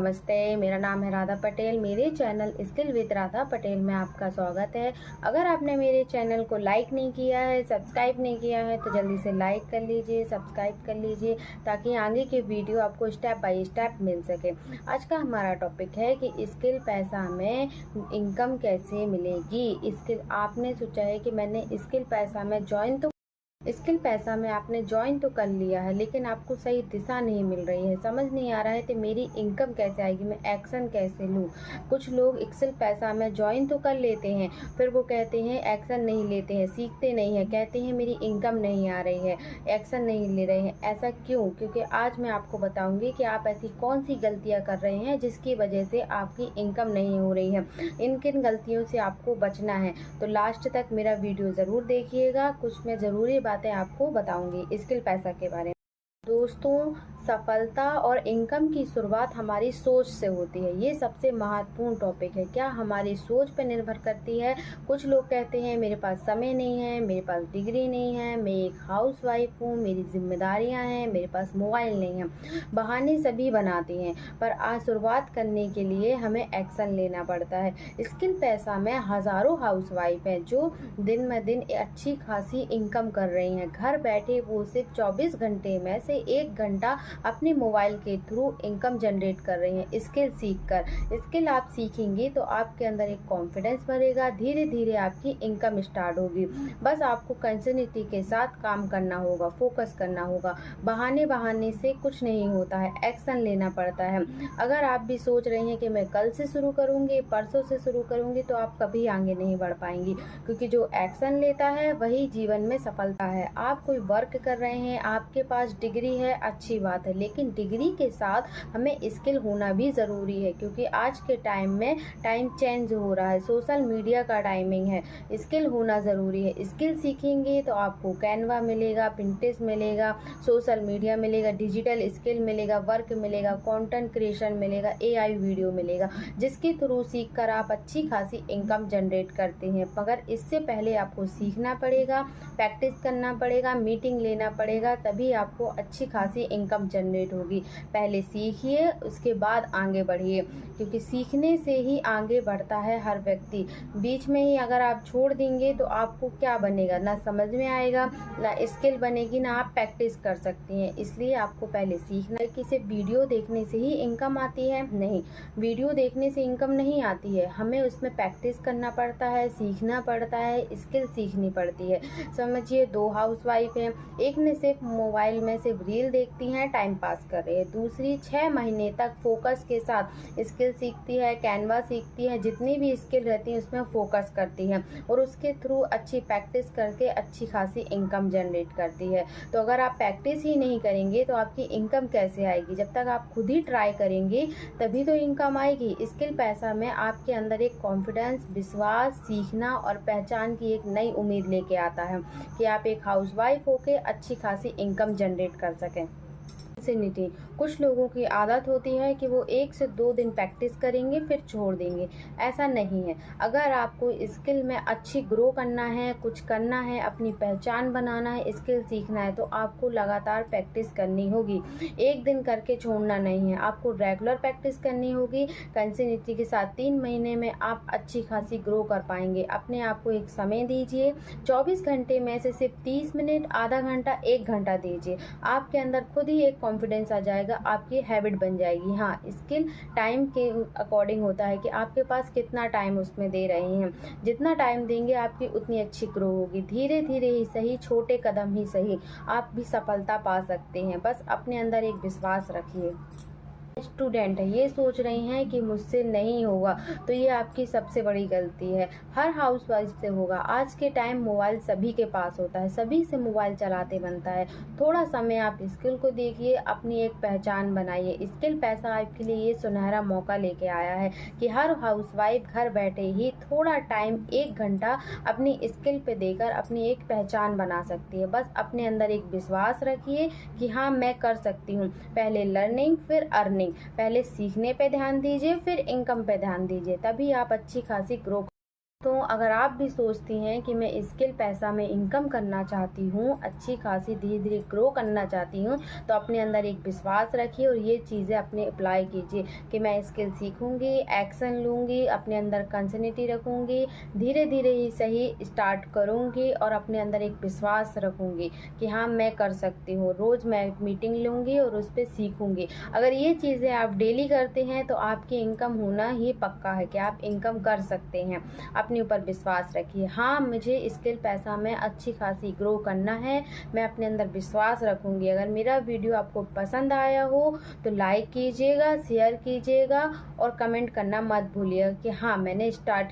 नमस्ते। मेरा नाम है राधा पटेल। मेरे channel skill with Radha Patel में आपका स्वागत है। अगर आपने मेरे चैनल को लाइक नहीं किया है, सब्सक्राइब नहीं किया है तो जल्दी से लाइक कर लीजिए, सब्सक्राइब कर लीजिए ताकि आगे के वीडियो आपको स्टेप बाय स्टेप मिल सके। आज का हमारा टॉपिक है कि स्किल पैसा में इनकम कैसे मिलेगी। स्किल आपने सोचा है कि मैंने स्किल पैसा में स्किल पैसा में आपने ज्वाइन तो कर लिया है, लेकिन आपको सही दिशा नहीं मिल रही है, समझ नहीं आ रहा है कि मेरी इनकम कैसे आएगी, मैं एक्शन कैसे लूँ। कुछ लोग स्किल पैसा में ज्वाइन तो कर लेते हैं, फिर वो कहते हैं एक्शन नहीं लेते हैं, सीखते नहीं हैं, कहते हैं मेरी इनकम नहीं आ रही है, एक्शन नहीं ले रहे हैं। ऐसा क्यों? क्योंकि आज मैं आपको बताऊंगी कि आप ऐसी कौन सी गलतियाँ कर रहे हैं जिसकी वजह से आपकी इनकम नहीं हो रही है। इन किन गलतियों से आपको बचना है, तो लास्ट तक मेरा वीडियो ज़रूर देखिएगा। कुछ मैं ज़रूरी बातें आपको बताऊंगी स्किल पैसा के बारे में। दोस्तों, सफलता और इनकम की शुरुआत हमारी सोच से होती है। ये सबसे महत्वपूर्ण टॉपिक है। क्या हमारी सोच पर निर्भर करती है। कुछ लोग कहते हैं मेरे पास समय नहीं है, मेरे पास डिग्री नहीं है, मैं एक हाउसवाइफ हूँ, मेरी जिम्मेदारियाँ हैं, मेरे पास मोबाइल नहीं है। बहाने सभी बनाते हैं, पर आज शुरुआत करने के लिए हमें एक्शन लेना पड़ता है। स्किल पैसा में हज़ारों हाउसवाइफ हैं जो दिन में दिन अच्छी खासी इनकम कर रही हैं। घर बैठे वो सिर्फ 24 घंटे में से 1 घंटा अपने मोबाइल के थ्रू इनकम जनरेट कर रहे हैं स्किल सीखकर। स्किल आप सीखेंगे तो आपके अंदर एक कॉन्फिडेंस बढ़ेगा, धीरे धीरे आपकी इनकम स्टार्ट होगी। बस आपको कंसिस्टेंसी के साथ काम करना होगा, फोकस करना होगा। बहाने से कुछ नहीं होता है, एक्शन लेना पड़ता है। अगर आप भी सोच रहे हैं कि मैं कल से शुरू करूँगी, परसों से शुरू करूँगी, तो आप कभी आगे नहीं बढ़ पाएंगी, क्योंकि जो एक्शन लेता है वही जीवन में सफलता है। आप कोई वर्क कर रहे हैं, आपके पास डिग्री है, अच्छी बात है, लेकिन डिग्री के साथ हमें स्किल होना भी ज़रूरी है, क्योंकि आज के टाइम में टाइम चेंज हो रहा है, सोशल मीडिया का टाइमिंग है। स्किल होना ज़रूरी है। स्किल सीखेंगे तो आपको कैनवा मिलेगा, पिंटरेस्ट मिलेगा, सोशल मीडिया मिलेगा, डिजिटल स्किल मिलेगा, वर्क मिलेगा, कंटेंट क्रिएशन मिलेगा, AI वीडियो मिलेगा, जिसके थ्रू सीख कर आप अच्छी खासी इनकम जनरेट करते हैं। मगर इससे पहले आपको सीखना पड़ेगा, प्रैक्टिस करना पड़ेगा, मीटिंग लेना पड़ेगा, तभी आपको अच्छी खासी इनकम जनरेट होगी। पहले सीखिए, उसके बाद आगे बढ़िए, क्योंकि सीखने से ही आगे बढ़ता है हर व्यक्ति। बीच में ही अगर आप छोड़ देंगे तो आपको क्या बनेगा, ना समझ में आएगा, ना स्किल बनेगी, ना आप प्रैक्टिस कर सकती हैं। इसलिए आपको पहले सीखना है। कि सिर्फ वीडियो देखने से ही इनकम आती है? नहीं, वीडियो देखने से इनकम नहीं आती है, हमें उसमें प्रैक्टिस करना पड़ता है, सीखना पड़ता है, स्किल सीखनी पड़ती है। समझिए 2 हाउसवाइफ हैं, एक ने सिर्फ मोबाइल में सिर्फ रील देखती हैं, टाइम पास कर रही है, दूसरी 6 महीने तक फोकस के साथ स्किल सीखती है, कैनवा सीखती है, जितनी भी स्किल रहती है उसमें फोकस करती है और उसके थ्रू अच्छी प्रैक्टिस करके अच्छी खासी इनकम जनरेट करती है। तो अगर आप प्रैक्टिस ही नहीं करेंगे तो आपकी इनकम कैसे आएगी? जब तक आप खुद ही ट्राई करेंगे तभी तो इनकम आएगी। स्किल पैसा में आपके अंदर एक कॉन्फिडेंस, विश्वास, सीखना और पहचान की एक नई उम्मीद लेके आता है कि आप एक हाउसवाइफ होके अच्छी खासी इनकम जनरेट कर सकें। कंसिस्टेंसी, कुछ लोगों की आदत होती है कि वो 1 से 2 दिन प्रैक्टिस करेंगे फिर छोड़ देंगे। ऐसा नहीं है। अगर आपको स्किल में अच्छी ग्रो करना है, कुछ करना है, अपनी पहचान बनाना है, स्किल सीखना है, तो आपको लगातार प्रैक्टिस करनी होगी। एक दिन करके छोड़ना नहीं है, आपको रेगुलर प्रैक्टिस करनी होगी। कंसिस्टेंसी के साथ 3 महीने में आप अच्छी खासी ग्रो कर पाएंगे। अपने आप को एक समय दीजिए, 24 घंटे में से सिर्फ 30 मिनट, आधा घंटा, 1 घंटा दीजिए। आपके अंदर खुद ही एक कॉन्फिडेंस आ जाएगा, आपकी हैबिट बन जाएगी। हाँ, स्किल टाइम के अकॉर्डिंग होता है कि आपके पास कितना टाइम उसमें दे रहे हैं। जितना टाइम देंगे आपकी उतनी अच्छी ग्रो होगी। धीरे धीरे ही सही, छोटे कदम ही सही, आप भी सफलता पा सकते हैं। बस अपने अंदर एक विश्वास रखिए। स्टूडेंट है, ये सोच रही हैं कि मुझसे नहीं होगा, तो ये आपकी सबसे बड़ी गलती है। हर हाउसवाइफ से होगा। आज के टाइम मोबाइल सभी के पास होता है, सभी से मोबाइल चलाते बनता है। थोड़ा समय आप स्किल को देखिए, अपनी एक पहचान बनाइए। स्किल पैसा आपके लिए ये सुनहरा मौका लेके आया है कि हर हाउसवाइफ घर बैठे ही थोड़ा टाइम, 1 घंटा अपनी स्किल पे देकर अपनी एक पहचान बना सकती है। बस अपने अंदर एक विश्वास रखिए कि हाँ, मैं कर सकती हूँ। पहले लर्निंग, फिर अर्निंग। पहले सीखने पे ध्यान दीजिए, फिर इनकम पे ध्यान दीजिए, तभी आप अच्छी खासी ग्रो तो अगर आप भी सोचती हैं कि मैं स्किल पैसा में इनकम करना चाहती हूँ, अच्छी खासी धीरे धीरे ग्रो करना चाहती हूँ, तो अपने अंदर एक विश्वास रखिए और ये चीज़ें अपने अप्लाई कीजिए कि मैं स्किल सीखूँगी, एक्शन लूँगी, अपने अंदर कंसिस्टेंसी रखूँगी, धीरे धीरे ही सही स्टार्ट करूँगी और अपने अंदर एक विश्वास रखूँगी कि हाँ मैं कर सकती हूँ। रोज़ मैं मीटिंग लूँगी और उस पर सीखूँगी। अगर ये चीज़ें आप डेली करते हैं तो आपकी इनकम होना ही पक्का है कि आप इनकम कर सकते हैं। अपने ऊपर विश्वास रखिए। हाँ, मुझे स्किल पैसा में अच्छी खासी ग्रो करना है, मैं अपने अंदर विश्वास रखूँगी। अगर मेरा वीडियो आपको पसंद आया हो तो लाइक कीजिएगा, शेयर कीजिएगा और कमेंट करना मत भूलिएगा कि हाँ मैंने स्टार्ट